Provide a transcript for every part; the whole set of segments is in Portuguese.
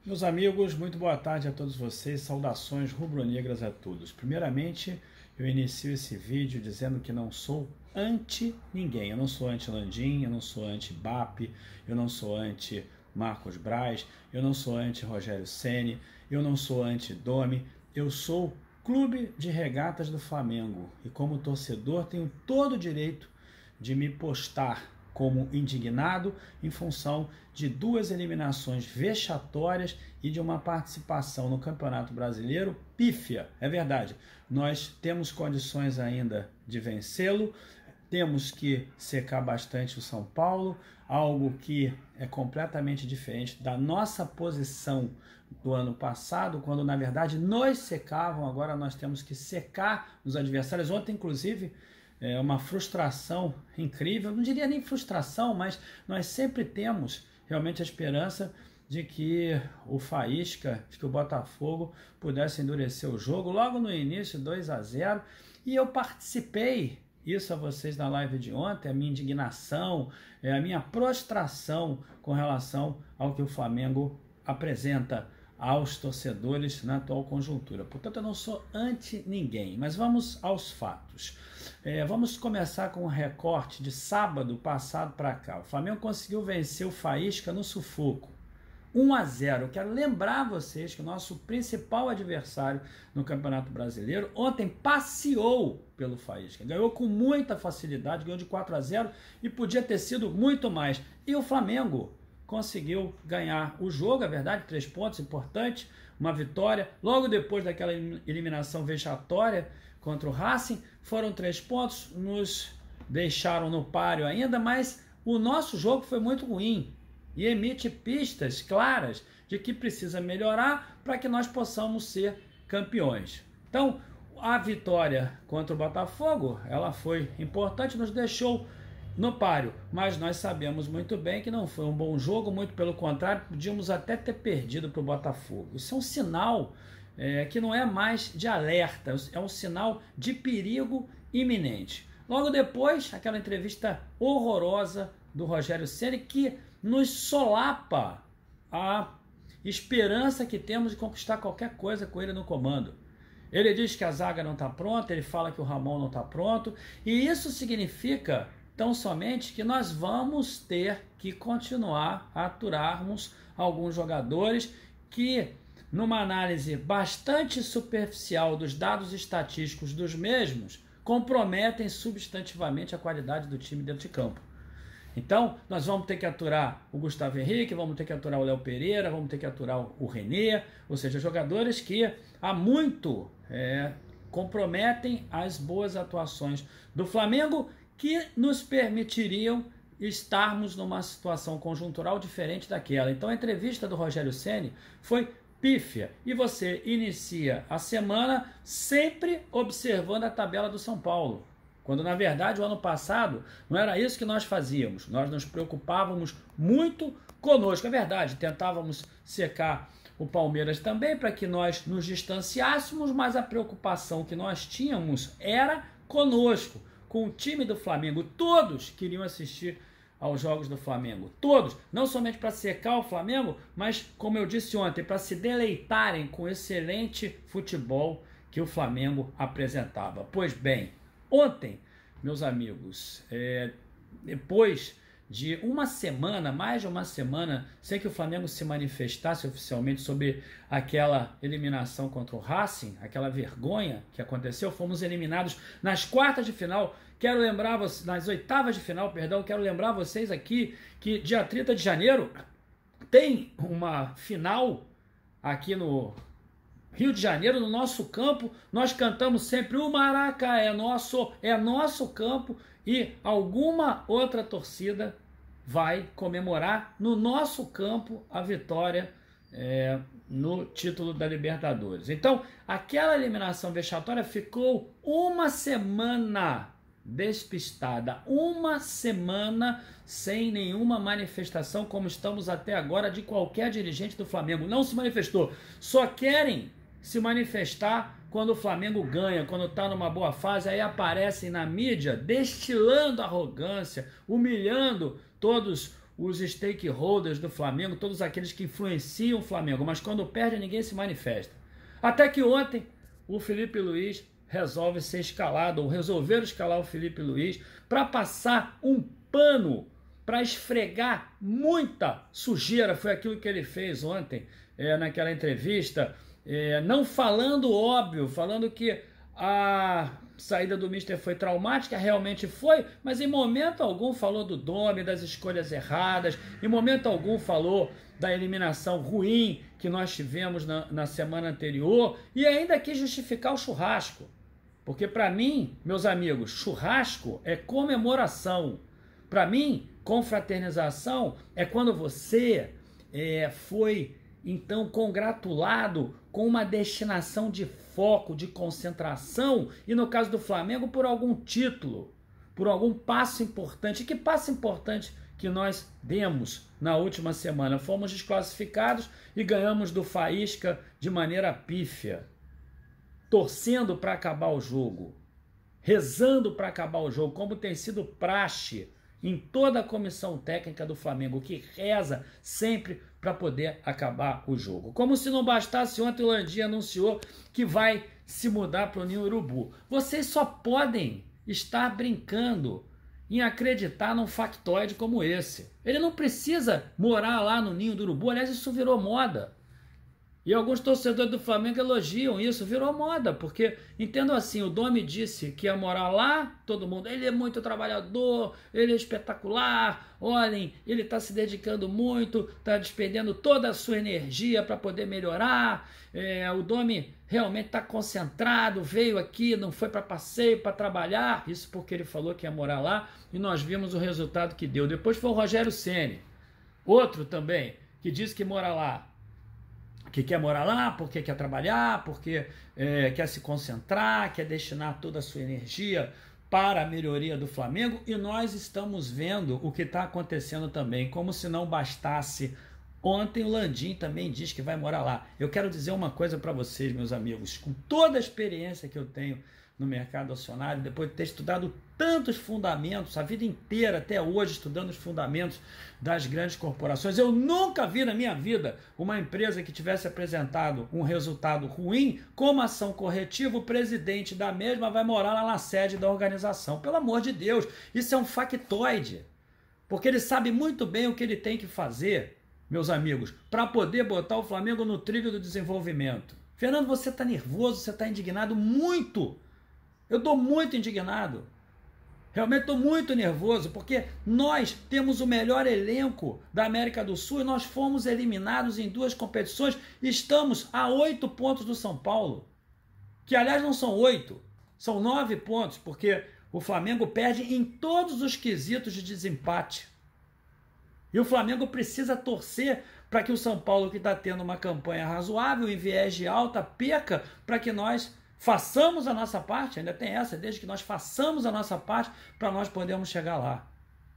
Meus amigos, muito boa tarde a todos vocês, saudações rubro-negras a todos. Primeiramente, eu inicio esse vídeo dizendo que não sou anti ninguém. Eu não sou anti Landim, eu não sou anti BAP, eu não sou anti Marcos Braz, eu não sou anti Rogério Ceni, eu não sou anti Domi, eu sou Clube de Regatas do Flamengo e como torcedor tenho todo o direito de me postar como indignado em função de duas eliminações vexatórias e de uma participação no Campeonato Brasileiro pífia. É verdade, nós temos condições ainda de vencê-lo, temos que secar bastante o São Paulo, algo que é completamente diferente da nossa posição do ano passado, quando na verdade nos secavam, agora nós temos que secar os adversários. Ontem, inclusive, é uma frustração incrível, não diria nem frustração, mas nós sempre temos realmente a esperança de que o Faísca, de que o Botafogo pudesse endurecer o jogo logo no início, 2-0, e eu participei isso a vocês na live de ontem, a minha indignação, a minha prostração com relação ao que o Flamengo apresenta aos torcedores na atual conjuntura. Portanto, eu não sou anti ninguém, mas vamos aos fatos. Vamos começar com um recorte de sábado passado para cá. O Flamengo conseguiu vencer o Faísca no sufoco, 1-0. Eu quero lembrar vocês que o nosso principal adversário no Campeonato Brasileiro ontem passeou pelo Faísca, ganhou com muita facilidade, ganhou de 4-0 e podia ter sido muito mais. E o Flamengo conseguiu ganhar o jogo, é verdade, 3 pontos, importante, uma vitória. Logo depois daquela eliminação vexatória contra o Racing, foram 3 pontos, nos deixaram no páreo ainda, mas o nosso jogo foi muito ruim e emite pistas claras de que precisa melhorar para que nós possamos ser campeões. Então, a vitória contra o Botafogo, ela foi importante, nos deixou no páreo, mas nós sabemos muito bem que não foi um bom jogo, muito pelo contrário, podíamos até ter perdido para o Botafogo. Isso é um sinal que não é mais de alerta, é um sinal de perigo iminente. Logo depois, aquela entrevista horrorosa do Rogério Ceni que nos solapa a esperança que temos de conquistar qualquer coisa com ele no comando. Ele diz que a zaga não está pronta, ele fala que o Ramon não está pronto, e isso significa tão somente que nós vamos ter que continuar a aturarmos alguns jogadores que, numa análise bastante superficial dos dados estatísticos dos mesmos, comprometem substantivamente a qualidade do time dentro de campo. Então, nós vamos ter que aturar o Gustavo Henrique, vamos ter que aturar o Léo Pereira, vamos ter que aturar o René, ou seja, jogadores que há muito comprometem as boas atuações do Flamengo, que nos permitiriam estarmos numa situação conjuntural diferente daquela. Então a entrevista do Rogério Ceni foi pífia e você inicia a semana sempre observando a tabela do São Paulo, quando na verdade o ano passado não era isso que nós fazíamos. Nós nos preocupávamos muito conosco, é verdade, tentávamos secar o Palmeiras também para que nós nos distanciássemos, mas a preocupação que nós tínhamos era conosco, com o time do Flamengo. Todos queriam assistir aos jogos do Flamengo, todos, não somente para secar o Flamengo, mas, como eu disse ontem, para se deleitarem com o excelente futebol que o Flamengo apresentava. Pois bem, ontem, meus amigos, depois de uma semana, mais de uma semana, sem que o Flamengo se manifestasse oficialmente sobre aquela eliminação contra o Racing, aquela vergonha que aconteceu, fomos eliminados nas quartas de final. Quero lembrar vocês, nas oitavas de final, perdão, quero lembrar vocês aqui que dia 30 de janeiro tem uma final aqui no Rio de Janeiro, no nosso campo. Nós cantamos sempre o Maraca é nosso campo, e alguma outra torcida vai comemorar no nosso campo a vitória no título da Libertadores. Então, aquela eliminação vexatória ficou uma semana despistada, uma semana sem nenhuma manifestação, como estamos até agora, de qualquer dirigente do Flamengo. Não se manifestou, só querem se manifestar quando o Flamengo ganha, quando está numa boa fase. Aí aparecem na mídia destilando arrogância, humilhando todos os stakeholders do Flamengo, todos aqueles que influenciam o Flamengo, mas quando perde ninguém se manifesta. Até que ontem o Felipe Luiz resolve ser escalado, ou resolveram escalar o Felipe Luiz para passar um pano, para esfregar muita sujeira. Foi aquilo que ele fez ontem naquela entrevista, não falando óbvio, falando que a saída do Mister foi traumática, realmente foi, mas em momento algum falou do Domi, das escolhas erradas, em momento algum falou da eliminação ruim que nós tivemos na semana anterior, e ainda quis justificar o churrasco. Porque para mim, meus amigos, churrasco é comemoração. Para mim, confraternização é quando você foi então congratulado com uma destinação de foco, de concentração, e no caso do Flamengo, por algum título, por algum passo importante. Que passo importante que nós demos na última semana? Fomos desclassificados e ganhamos do Faísca de maneira pífia, torcendo para acabar o jogo, rezando para acabar o jogo, como tem sido praxe em toda a comissão técnica do Flamengo, que reza sempre para poder acabar o jogo. Como se não bastasse, ontem o Landim anunciou que vai se mudar para o Ninho Urubu. Vocês só podem estar brincando em acreditar num factoide como esse. Ele não precisa morar lá no Ninho do Urubu, aliás, isso virou moda. E alguns torcedores do Flamengo elogiam isso, virou moda, porque, entendo assim, o Domi disse que ia morar lá, todo mundo, ele é muito trabalhador, ele é espetacular, olhem, ele está se dedicando muito, está despendendo toda a sua energia para poder melhorar, o Domi realmente está concentrado, veio aqui, não foi para passeio, para trabalhar, isso porque ele falou que ia morar lá, e nós vimos o resultado que deu. Depois foi o Rogério Ceni, outro também, que disse que mora lá, que quer morar lá, porque quer trabalhar, porque quer se concentrar, quer destinar toda a sua energia para a melhoria do Flamengo, e nós estamos vendo o que está acontecendo também, como se não bastasse. Ontem o Landim também diz que vai morar lá. Eu quero dizer uma coisa para vocês, meus amigos, com toda a experiência que eu tenho no mercado acionário, depois de ter estudado tantos fundamentos, a vida inteira, até hoje, estudando os fundamentos das grandes corporações, eu nunca vi na minha vida uma empresa que tivesse apresentado um resultado ruim, como ação corretiva, o presidente da mesma vai morar lá na sede da organização. Pelo amor de Deus, isso é um factoide, porque ele sabe muito bem o que ele tem que fazer, meus amigos, para poder botar o Flamengo no trilho do desenvolvimento. Fernando, você está nervoso, você está indignado? Muito! Eu estou muito indignado. Realmente estou muito nervoso, porque nós temos o melhor elenco da América do Sul e nós fomos eliminados em 2 competições e estamos a 8 pontos do São Paulo. Que, aliás, não são 8, são 9 pontos, porque o Flamengo perde em todos os quesitos de desempate. E o Flamengo precisa torcer para que o São Paulo, que está tendo uma campanha razoável, em viés de alta, perca, para que nós façamos a nossa parte. Ainda tem essa, desde que nós façamos a nossa parte, para nós podermos chegar lá.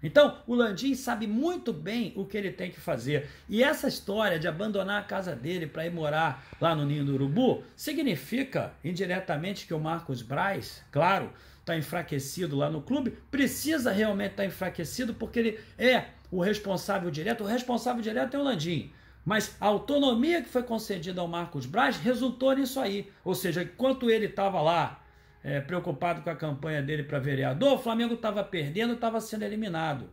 Então, o Landim sabe muito bem o que ele tem que fazer. E essa história de abandonar a casa dele para ir morar lá no Ninho do Urubu, significa indiretamente que o Marcos Braz, claro, está enfraquecido lá no clube, precisa realmente estar enfraquecido, porque ele é o responsável direto. O responsável direto é o Landim. Mas a autonomia que foi concedida ao Marcos Braz resultou nisso aí. Ou seja, enquanto ele estava lá preocupado com a campanha dele para vereador, o Flamengo estava perdendo, estava sendo eliminado.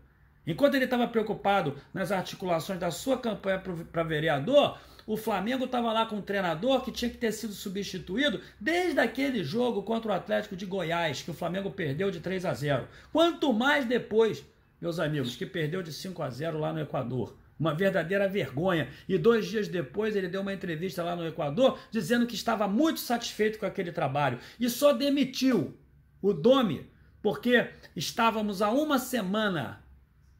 Enquanto ele estava preocupado nas articulações da sua campanha para vereador, o Flamengo estava lá com um treinador que tinha que ter sido substituído desde aquele jogo contra o Atlético de Goiás, que o Flamengo perdeu de 3-0. Quanto mais depois, meus amigos, que perdeu de 5-0 lá no Equador. Uma verdadeira vergonha. E 2 dias depois ele deu uma entrevista lá no Equador dizendo que estava muito satisfeito com aquele trabalho. E só demitiu o Domi porque estávamos a 1 semana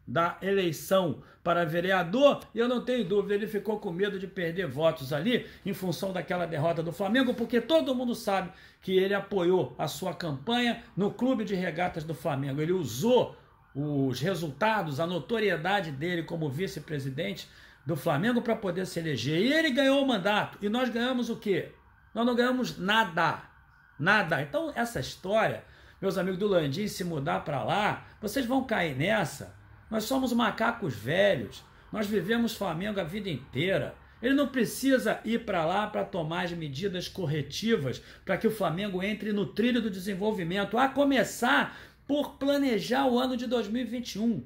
da eleição para vereador e eu não tenho dúvida, ele ficou com medo de perder votos ali em função daquela derrota do Flamengo, porque todo mundo sabe que ele apoiou a sua campanha no Clube de Regatas do Flamengo. Ele usou os resultados, a notoriedade dele como vice-presidente do Flamengo para poder se eleger. E ele ganhou o mandato. E nós ganhamos o quê? Nós não ganhamos nada. Nada. Então, essa história, meus amigos do Landim, se mudar para lá, vocês vão cair nessa Nós somos macacos velhos. Nós vivemos Flamengo a vida inteira. Ele não precisa ir para lá para tomar as medidas corretivas para que o Flamengo entre no trilho do desenvolvimento, a começar por planejar o ano de 2021.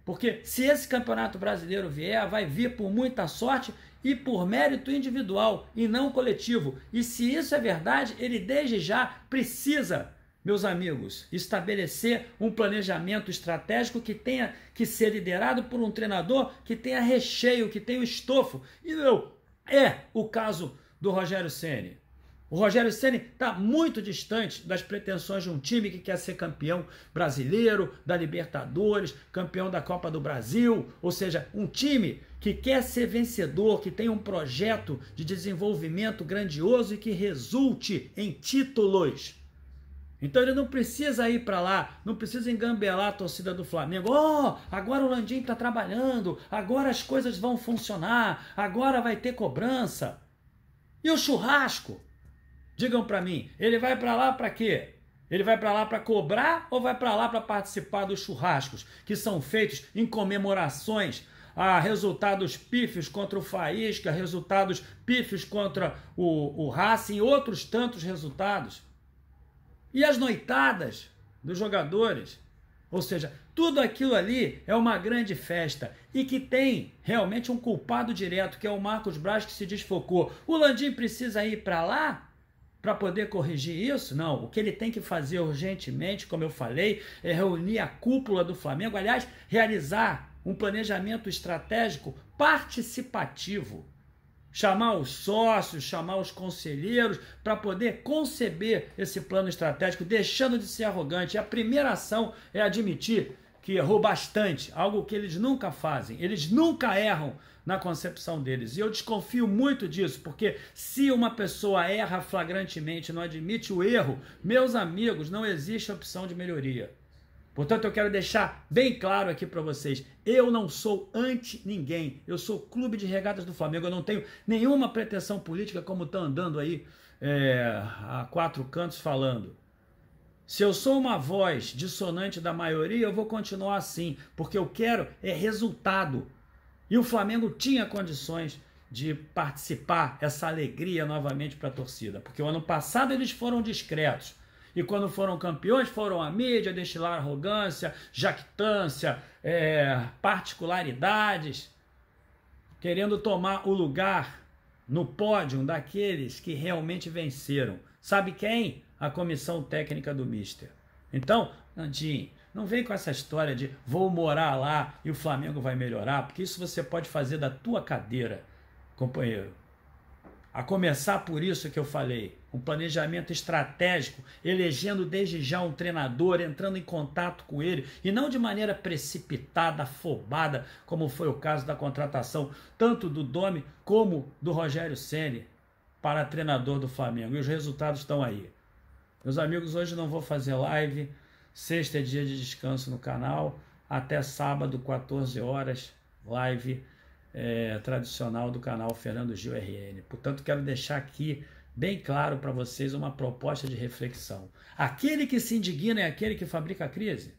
Porque se esse Campeonato Brasileiro vier, vai vir por muita sorte e por mérito individual e não coletivo. E se isso é verdade, ele desde já precisa, meus amigos, estabelecer um planejamento estratégico que tenha que ser liderado por um treinador que tenha recheio, que tenha estofo. E não é o caso do Rogério Ceni. O Rogério Ceni está muito distante das pretensões de um time que quer ser campeão brasileiro, da Libertadores, campeão da Copa do Brasil, ou seja, um time que quer ser vencedor, que tem um projeto de desenvolvimento grandioso e que resulte em títulos. Então ele não precisa ir para lá, não precisa engambelar a torcida do Flamengo. Oh, agora o Landim está trabalhando, agora as coisas vão funcionar, agora vai ter cobrança. E o churrasco? Digam para mim, ele vai para lá para quê? Ele vai para lá para cobrar ou vai para lá para participar dos churrascos que são feitos em comemorações a resultados pífios contra o Faísca, resultados pífios contra o Racing e outros tantos resultados? E as noitadas dos jogadores? Ou seja, tudo aquilo ali é uma grande festa e que tem realmente um culpado direto, que é o Marcos Braz, que se desfocou. O Landim precisa ir para lá para poder corrigir isso? Não, o que ele tem que fazer urgentemente, como eu falei, é reunir a cúpula do Flamengo, aliás, realizar um planejamento estratégico participativo. Chamar os sócios, chamar os conselheiros para poder conceber esse plano estratégico, deixando de ser arrogante. A primeira ação é admitir que errou bastante, algo que eles nunca fazem. Eles nunca erram na concepção deles. E eu desconfio muito disso, porque se uma pessoa erra flagrantemente, não admite o erro, meus amigos, não existe opção de melhoria. Portanto, eu quero deixar bem claro aqui para vocês, eu não sou anti ninguém, eu sou Clube de Regatas do Flamengo, eu não tenho nenhuma pretensão política como está andando aí a quatro cantos falando. Se eu sou uma voz dissonante da maioria, eu vou continuar assim, porque eu quero é resultado. E o Flamengo tinha condições de participar, essa alegria novamente para a torcida, porque o ano passado eles foram discretos. E quando foram campeões, foram à mídia, destilar arrogância, jactância, particularidades, querendo tomar o lugar no pódio daqueles que realmente venceram. Sabe quem? A comissão técnica do Mister. Então, Landim, não vem com essa história de vou morar lá e o Flamengo vai melhorar, porque isso você pode fazer da tua cadeira, companheiro. A começar por isso que eu falei, um planejamento estratégico, elegendo desde já um treinador, entrando em contato com ele, e não de maneira precipitada, afobada, como foi o caso da contratação tanto do Domi como do Rogério Ceni para treinador do Flamengo. E os resultados estão aí. Meus amigos, hoje não vou fazer live, sexta é dia de descanso no canal, até sábado, 14 horas, live tradicional do canal Fernando Gil RN. Portanto, quero deixar aqui bem claro para vocês uma proposta de reflexão. Aquele que se indigna é aquele que fabrica a crise.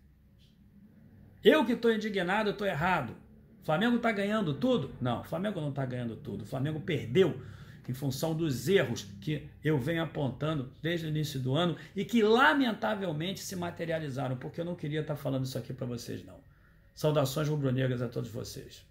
Eu que estou indignado, estou errado. O Flamengo está ganhando tudo? Não, o Flamengo não está ganhando tudo. O Flamengo perdeu em função dos erros que eu venho apontando desde o início do ano e que lamentavelmente se materializaram, porque eu não queria estar falando isso aqui para vocês não. Saudações rubro-negras a todos vocês.